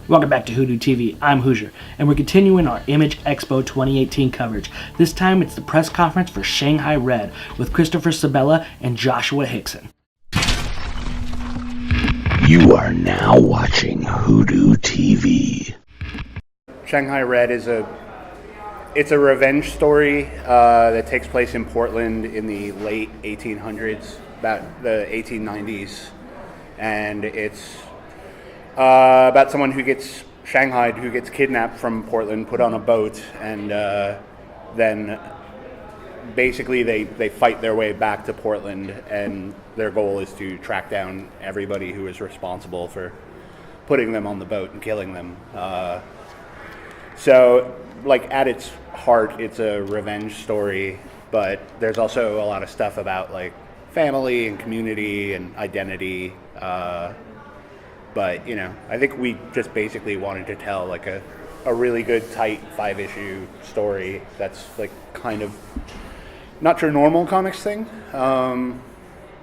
Welcome back to WhoDooTV. I'm Hoosier, and we're continuing our Image Expo 2018 coverage. This time it's the press conference for Shanghai Red with Christopher Sebela and Joshua Hixon. You are now watching WhoDooTV. Shanghai Red is a revenge story that takes place in Portland in the late 1800s, about the 1890s, and it's about someone who gets shanghaied, who gets kidnapped from Portland, put on a boat, and then basically they fight their way back to Portland, and their goal is to track down everybody who is responsible for putting them on the boat and killing them. So, like, at its heart, it's a revenge story, but there's also a lot of stuff about, like, family and community and identity. But, you know, I think we just basically wanted to tell, like, a really good, tight 5-issue story that's, like, kind of not your normal comics thing.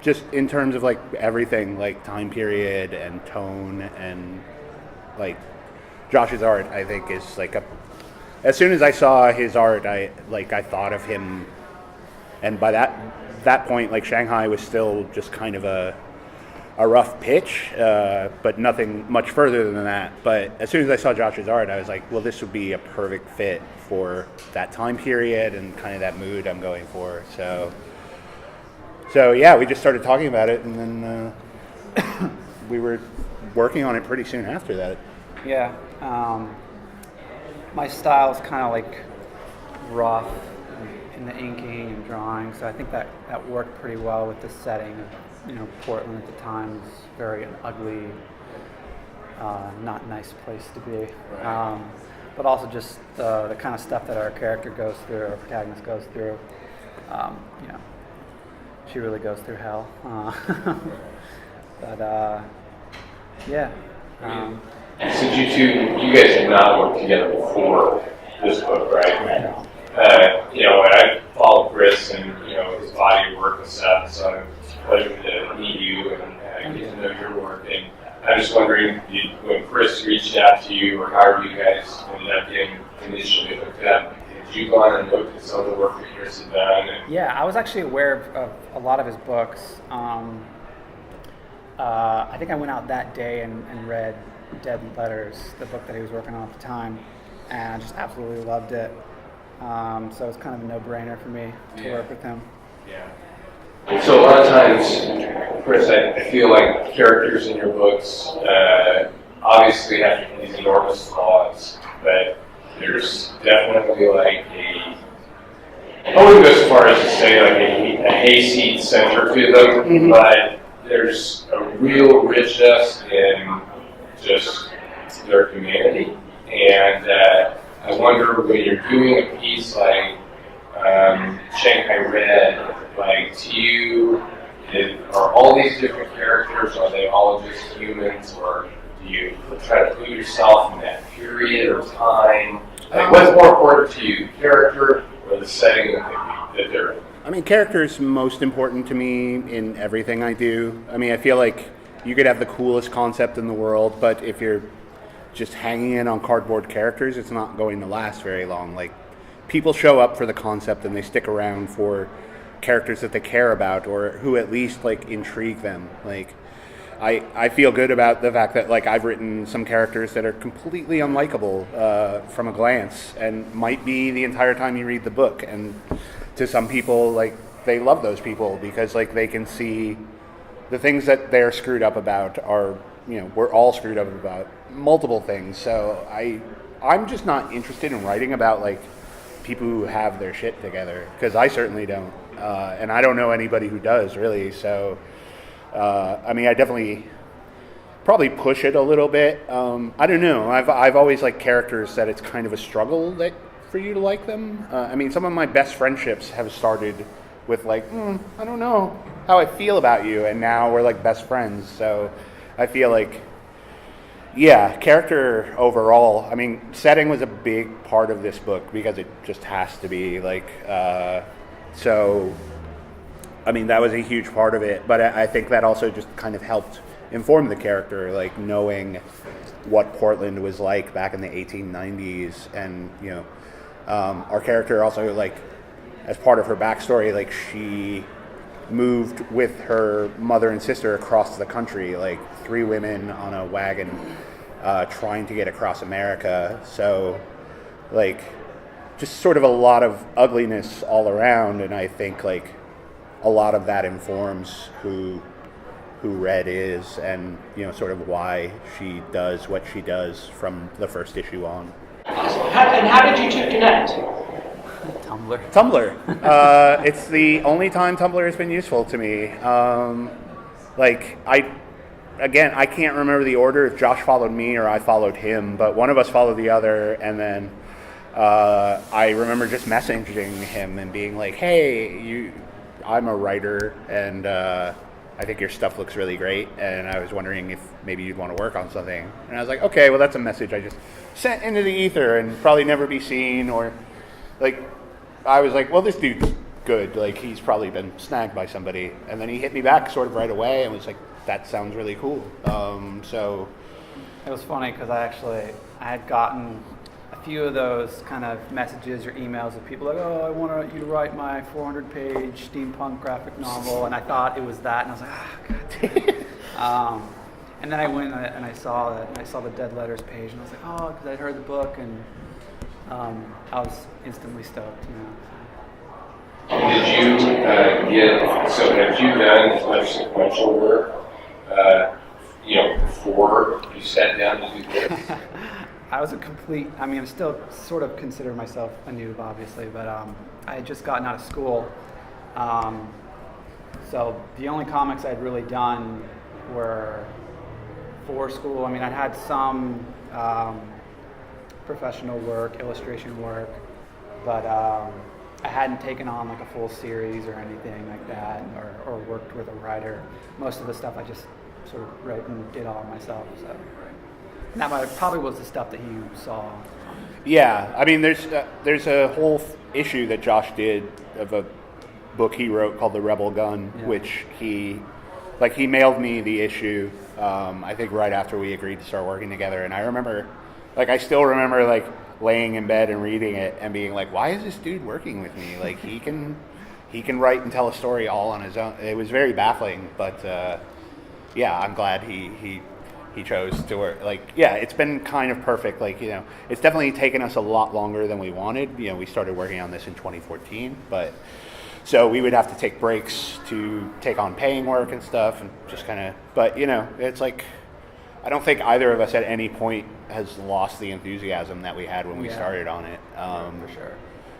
Just in terms of, like, everything, like, time period and tone and, like, Josh's art, I think, is, like, as soon as I saw his art, I thought of him, and by that point, like, Shanghai was still just kind of a rough pitch, but nothing much further than that. But as soon as I saw Josh's art, I was like, well, this would be a perfect fit for that time period and kind of that mood I'm going for. So yeah, we just started talking about it, and then we were working on it pretty soon after that. Yeah, my style is kind of like rough in the inking and drawing, so I think that worked pretty well with the setting of, you know, Portland at the time was very an ugly, not nice place to be. Right. But also just the kind of stuff that our character goes through, our protagonist goes through. You know, she really goes through hell. But yeah. Since you guys have not worked together before this book, right? No. You know, when I followed Chris and, you know, his body of work and stuff, so it's a pleasure to meet you and get to know your work. And I'm just wondering, when Chris reached out to you, or however you guys ended up getting initially hooked up, did you go on and look at some of the work that Chris had done? Yeah, I was actually aware of a lot of his books. I think I went out that day and read Dead Letters, the book that he was working on at the time, and I just absolutely loved it. So it's kind of a no-brainer for me to work with him. Yeah. So a lot of times, Chris, I feel like characters in your books obviously have these enormous flaws, but there's definitely like I wouldn't go so far as to say like a hayseed center to them, mm-hmm. But there's a real richness in just their humanity, and I wonder when you're doing a piece like Shanghai Red, like to you, are all these different characters, are they all just humans, or do you try to put yourself in that period or time? Like, what's more important to you, character or the setting that they're in? I mean, character is most important to me in everything I do. I mean, I feel like you could have the coolest concept in the world, but if you're just hanging in on cardboard characters, it's not going to last very long. Like, people show up for the concept and they stick around for characters that they care about or who at least, like, intrigue them. Like, I feel good about the fact that, like, I've written some characters that are completely unlikable from a glance and might be the entire time you read the book. And to some people, like, they love those people because, like, they can see the things that they're screwed up about are, you know, we're all screwed up about multiple things. So I'm just not interested in writing about, like, people who have their shit together, because I certainly don't, and I don't know anybody who does, really. So I mean, I definitely probably push it a little bit. I don't know, I've always liked characters that it's kind of a struggle that for you to like them. I mean, some of my best friendships have started with, like, I don't know how I feel about you, and now we're, like, best friends. So I feel like, yeah, character overall. I mean, setting was a big part of this book because it just has to be, like, so I mean, that was a huge part of it, but I think that also just kind of helped informed the character, like knowing what Portland was like back in the 1890s, and our character also, like, as part of her backstory, like, she moved with her mother and sister across the country, like 3 women on a wagon, trying to get across America. So, like, just sort of a lot of ugliness all around, and I think, like, a lot of that informs who Red is, and sort of why she does what she does from the first issue on. And how did you two connect? Tumblr. It's the only time Tumblr has been useful to me. I can't remember the order if Josh followed me or I followed him, but one of us followed the other, and then I remember just messaging him and being like, "Hey, I'm a writer, and I think your stuff looks really great, and I was wondering if maybe you'd want to work on something." And I was like, "Okay, well, that's a message I just sent into the ether and probably never be seen," or like, I was like, "Well, this dude's good. Like, he's probably been snagged by somebody." And then he hit me back sort of right away and was like, "That sounds really cool." So it was funny because I had gotten a few of those kind of messages or emails of people like, "Oh, I want you to write my 400-page steampunk graphic novel," and I thought it was that, and I was like, "Ah, God damn it." And then I went and I saw that, and I saw the Dead Letters page, and I was like, "Oh," because I'd heard the book, and I was instantly stoked. Did you have you done as much sequential work, before you sat down to do this? I still sort of consider myself a noob, obviously, but I had just gotten out of school. So the only comics I'd really done were for school. I mean, I'd had some professional work, illustration work, but I hadn't taken on like a full series or anything like that, or worked with a writer. Most of the stuff I just sort of wrote and did all myself. So that probably was the stuff that you saw. yeah, I mean, there's a whole issue that Josh did of a book he wrote called The Rebel Gun, which he mailed me the issue. I think right after we agreed to start working together, and I still remember like laying in bed and reading it and being like, "Why is this dude working with me? Like, he can write and tell a story all on his own." It was very baffling, but I'm glad he chose to work. Like, it's been kind of perfect. Like, it's definitely taken us a lot longer than we wanted. We started working on this in 2014, but so we would have to take breaks to take on paying work and stuff, and just kind of. But it's like, I don't think either of us at any point has lost the enthusiasm that we had when we started on it. For sure.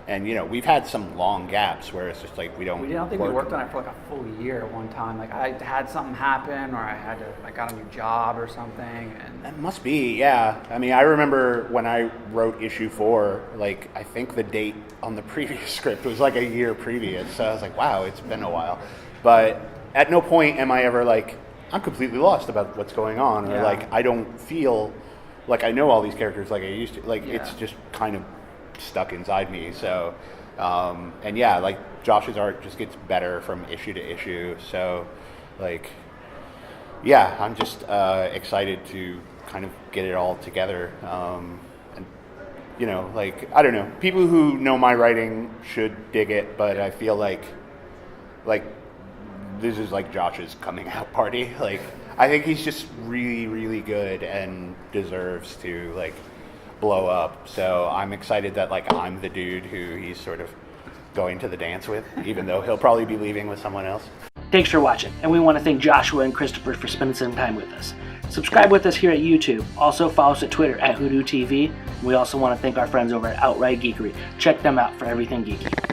And we've had some long gaps where it's just like we don't. We worked on it for like a full year at one time. Like, I had something happen, or I got a new job or something, and that must be, yeah. I mean, I remember when I wrote issue 4. Like, I think the date on the previous script was like a year previous. So I was like, wow, it's been a while. But at no point am I ever like, I'm completely lost about what's going on, or like I don't feel like I know all these characters like I used to. Like, it's just kind of stuck inside me. So like Josh's art just gets better from issue to issue. So like, I'm just excited to kind of get it all together. And like, I don't know, people who know my writing should dig it, but I feel like this is like Josh's coming out party. Like, I think he's just really, really good and deserves to like blow up. So I'm excited that like I'm the dude who he's sort of going to the dance with, even though he'll probably be leaving with someone else. Thanks for watching, and we want to thank Joshua and Christopher for spending some time with us. Subscribe with us here at YouTube. Also follow us at Twitter at WhoDooTV. We also want to thank our friends over at Outright Geekery. Check them out for everything geeky.